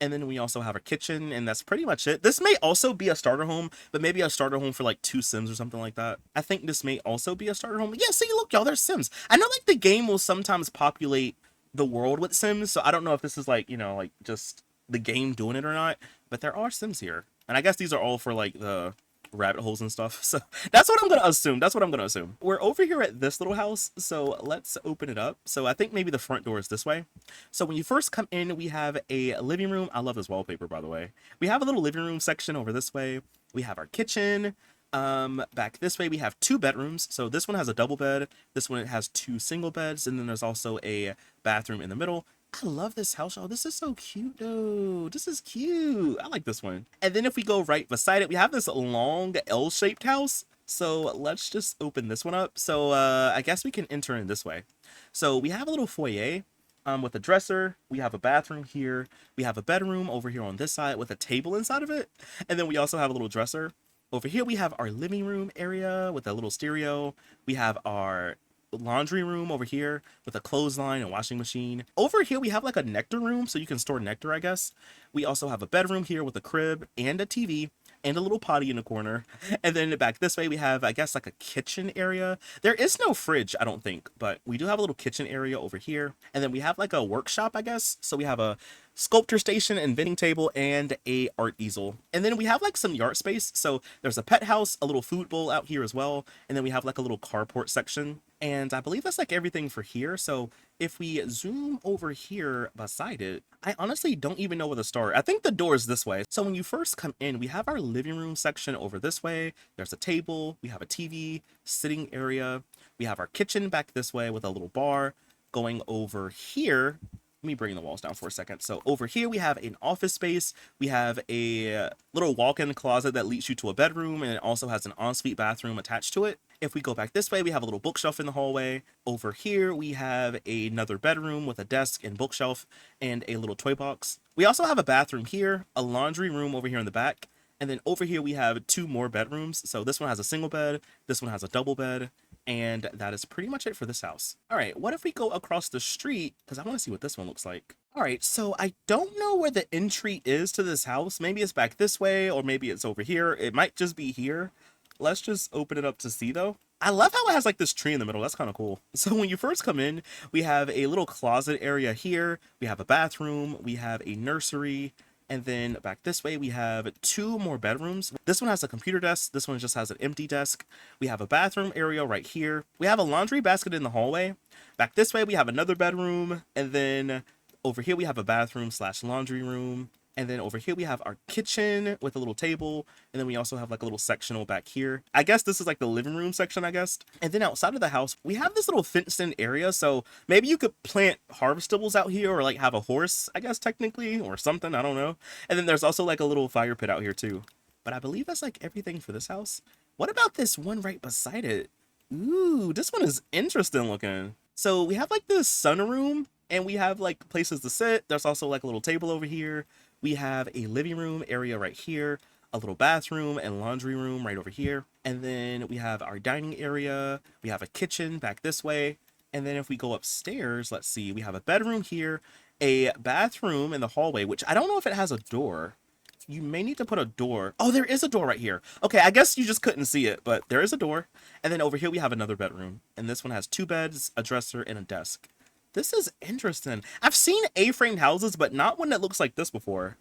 And then we also have a kitchen, and that's pretty much it. This may also be a starter home, but maybe a starter home for like 2 Sims or something like that. I think this may also be a starter home. Yeah, see, look, y'all, there's Sims. I know like the game will sometimes populate the world with Sims, so I don't know if this is like, you know, like just the game doing it or not, but there are Sims here. And I guess these are all for like the rabbit holes and stuff. So that's what I'm gonna assume. That's what I'm gonna assume. We're over here at this little house, so let's open it up. So I think maybe the front door is this way. So when you first come in, we have a living room. I love this wallpaper, by the way. We have a little living room section over this way. We have our kitchen. Back this way, we have 2 bedrooms. So this one has a double bed. This one has 2 single beds, and then there's also a bathroom in the middle. I love this house, y'all. This is so cute, though. This is cute. I like this one. And then if we go right beside it, we have this long L-shaped house. So let's just open this one up. So I guess we can enter in this way. So we have a little foyer with a dresser. We have a bathroom here. We have a bedroom over here on this side with a table inside of it. And then we also have a little dresser. Over here, we have our living room area with a little stereo. We have our laundry room over here with a clothesline and washing machine. Over here we have like a nectar room, so you can store nectar, I guess. We also have a bedroom here with a crib and a TV and a little potty in the corner. And then back this way we have, I guess, like a kitchen area. There is no fridge, I don't think, but we do have a little kitchen area over here. And then we have like a workshop, I guess. So we have a sculpture station and vending table and a art easel. And then we have like some yard space. So there's a pet house, a little food bowl out here as well. And then we have like a little carport section. And I believe that's like everything for here. So if we zoom over here beside it, I honestly don't even know where to start. I think the door is this way. So when you first come in, we have our living room section over this way. There's a table, we have a TV, sitting area. We have our kitchen back this way with a little bar. Going over here, let me bring the walls down for a second. So over here, we have an office space. We have a little walk-in closet that leads you to a bedroom, and it also has an ensuite bathroom attached to it. If we go back this way, we have a little bookshelf in the hallway. Over here, we have another bedroom with a desk and bookshelf and a little toy box. We also have a bathroom here, a laundry room over here in the back. And then over here, we have 2 more bedrooms. So this one has a single bed, this one has a double bed, and that is pretty much it for this house. All right, what if we go across the street? Because I want to see what this one looks like. All right, so I don't know where the entry is to this house. Maybe it's back this way, or maybe it's over here. It might just be here. Let's just open it up to see, though. I love how it has like this tree in the middle. That's kind of cool. So when you first come in, we have a little closet area here. We have a bathroom. We have a nursery. And then back this way, we have 2 more bedrooms. This one has a computer desk. This one just has an empty desk. We have a bathroom area right here. We have a laundry basket in the hallway. Back this way, we have another bedroom. And then over here, we have a bathroom / laundry room. And then over here, we have our kitchen with a little table. And then we also have like a little sectional back here. I guess this is like the living room section, I guess. And then outside of the house, we have this little fenced in area. So maybe you could plant harvestables out here, or like have a horse, I guess, technically, or something. I don't know. And then there's also like a little fire pit out here too. But I believe that's like everything for this house. What about this one right beside it? Ooh, this one is interesting looking. So we have like this sunroom. And we have like places to sit. There's also like a little table over here. We have a living room area right here, a little bathroom and laundry room right over here. And then we have our dining area. We have a kitchen back this way. And then if we go upstairs, let's see, we have a bedroom here, a bathroom in the hallway, which I don't know if it has a door. You may need to put a door. Oh, there is a door right here. Okay, I guess you just couldn't see it, but there is a door. And then over here we have another bedroom. And this one has 2 beds, a dresser, and a desk. This is interesting. I've seen A-framed houses, but not one that looks like this before.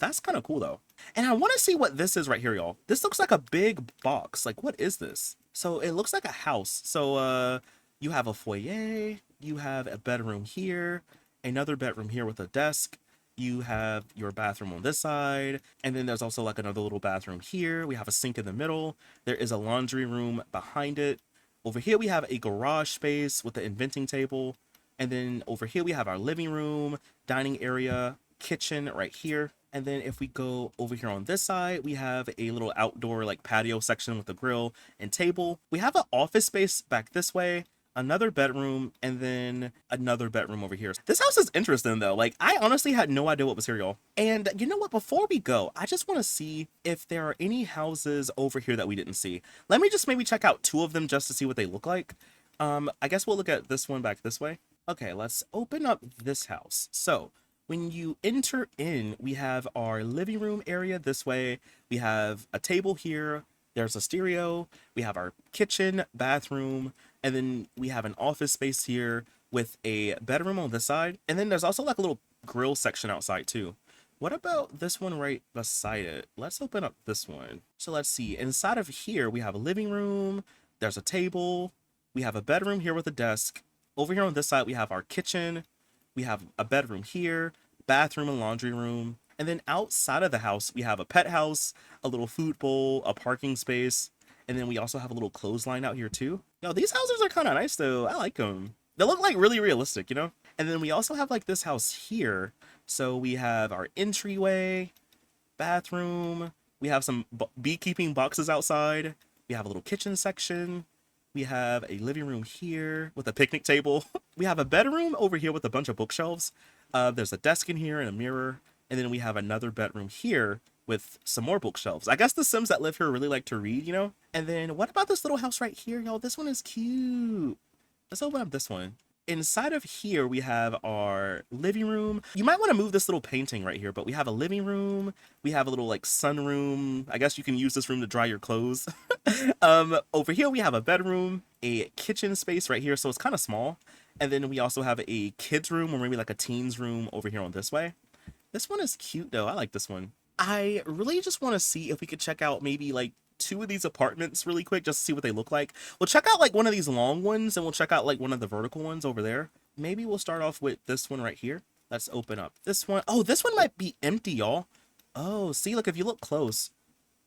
That's kind of cool though. And I want to see what this is right here, y'all. This looks like a big box. Like, what is this? So it looks like a house. So you have a foyer, you have a bedroom here, another bedroom here with a desk. You have your bathroom on this side, and then there's also like another little bathroom here. We have a sink in the middle. There is a laundry room behind it. Over here we have a garage space with the inventing table. And then over here we have our living room, dining area, kitchen right here. And then if we go over here on this side, we have a little outdoor like patio section with a grill and table. We have an office space back this way, another bedroom, and then another bedroom over here. This house is interesting though. Like, I honestly had no idea what was here, y'all. And you know what? Before we go, I just want to see if there are any houses over here that we didn't see. Let me just maybe check out 2 of them just to see what they look like. I guess we'll look at this one back this way. Okay, let's open up this house. So when you enter in, we have our living room area this way. We have a table here. There's a stereo. We have our kitchen, bathroom, and then we have an office space here with a bedroom on this side. And then there's also like a little grill section outside too. What about this one right beside it? Let's open up this one. So let's see. Inside of here, we have a living room. There's a table. We have a bedroom here with a desk. Over here on this side, we have our kitchen. We have a bedroom here, bathroom and laundry room. And then outside of the house, we have a pet house, a little food bowl, a parking space. And then we also have a little clothesline out here too. Yo, these houses are kind of nice though. I like them. They look like really realistic, you know? And then we also have like this house here. So we have our entryway, bathroom. We have some beekeeping boxes outside. We have a little kitchen section. We have a living room here with a picnic table. We have a bedroom over here with a bunch of bookshelves. There's a desk in here and a mirror. And then we have another bedroom here with some more bookshelves. I guess the Sims that live here really like to read, you know? And then what about this little house right here, y'all? This one is cute. Let's open up this one. Inside of here, we have our living room. You might want to move this little painting right here, but we have a living room. We have a little like sunroom. I guess you can use this room to dry your clothes. Over here, we have a bedroom, a kitchen space right here. So it's kind of small. And then we also have a kid's room or maybe like a teen's room over here on this way. This one is cute though. I like this one. I really just want to see if we could check out maybe like 2 of these apartments really quick just to see what they look like. We'll check out like one of these long ones and we'll check out like one of the vertical ones over there. Maybe we'll start off with this one right here. Let's open up this one. Oh, this one might be empty, y'all. Oh, see, look, if you look close,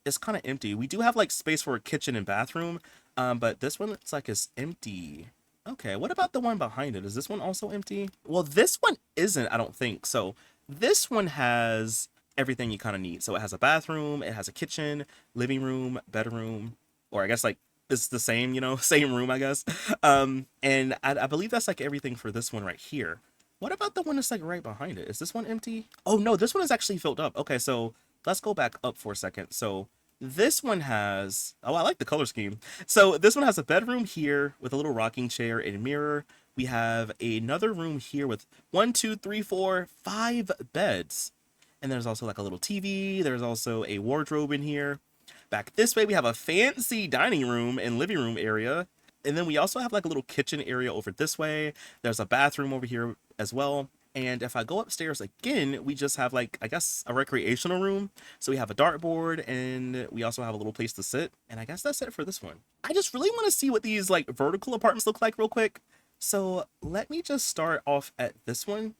it's kind of empty. We do have like space for a kitchen and bathroom, but this one looks like it's empty. Okay, what about the one behind it? Is this one also empty? Well, this one isn't, I don't think. So this one has everything you kind of need. So it has a bathroom, it has a kitchen, living room, bedroom, or I guess like it's the same, you know, same room, I guess. And I believe that's like everything for this one right here. What about the one that's like right behind it? Is this one empty? Oh no, this one is actually filled up. Okay, so let's go back up for a second. So this one has, oh, I like the color scheme. So this one has a bedroom here with a little rocking chair and a mirror. We have another room here with 1, 2, 3, 4, 5 beds. And there's also like a little TV. There's also a wardrobe in here. Back this way, we have a fancy dining room and living room area. And then we also have like a little kitchen area over this way. There's a bathroom over here as well. And if I go upstairs again, we just have like, I guess, a recreational room. So we have a dartboard and we also have a little place to sit. And I guess that's it for this one. I just really want to see what these like vertical apartments look like real quick. So let me just start off at this one.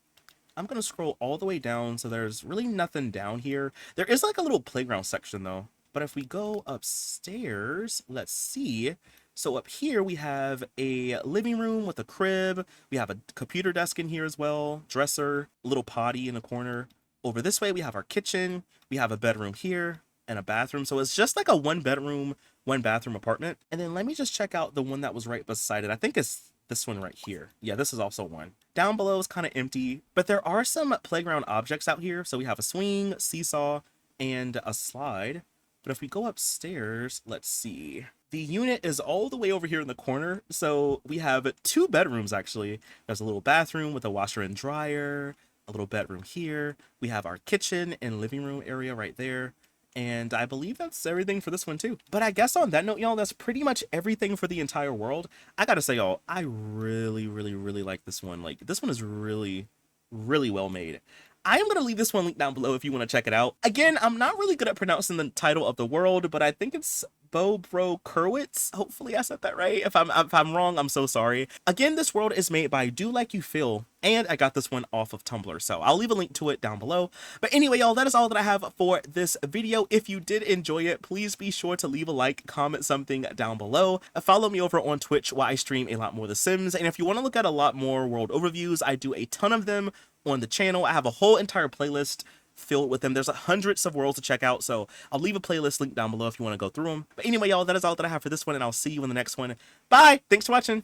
I'm going to scroll all the way down. So there's really nothing down here. There is like a little playground section though. But if we go upstairs, let's see. So up here we have a living room with a crib. We have a computer desk in here as well. Dresser, a little potty in the corner. Over this way we have our kitchen. We have a bedroom here and a bathroom. So it's just like a 1 bedroom, 1 bathroom apartment. And then let me just check out the one that was right beside it. I think it's This one right here. Yeah, this is also one. Down below is kind of empty, but there are some playground objects out here. So we have a swing, seesaw, and a slide. But if we go upstairs, let's see. The unit is all the way over here in the corner. So we have 2 bedrooms actually. There's a little bathroom with a washer and dryer, a little bedroom here. We have our kitchen and living room area right there. And I believe that's everything for this one too. But I guess on that note, y'all, that's pretty much everything for the entire world. I gotta say, y'all, I really, really, really like this one. Like, this one is really, really well made. I am going to leave this one linked down below if you want to check it out. Again, I'm not really good at pronouncing the title of the world, but I think it's Bobrokurwuce. Hopefully I said that right. If I'm wrong, I'm so sorry. Again, this world is made by Do Like You Feel, and I got this one off of Tumblr, so I'll leave a link to it down below. But anyway, y'all, that is all that I have for this video. If you did enjoy it, please be sure to leave a like, comment something down below. Follow me over on Twitch where I stream a lot more The Sims, and if you want to look at a lot more world overviews, I do a ton of them on the channel. I have a whole entire playlist filled with them. There's hundreds of worlds to check out, so I'll leave a playlist link down below if you want to go through them. But anyway, y'all, that is all that I have for this one, and I'll see you in the next one. Bye! Thanks for watching!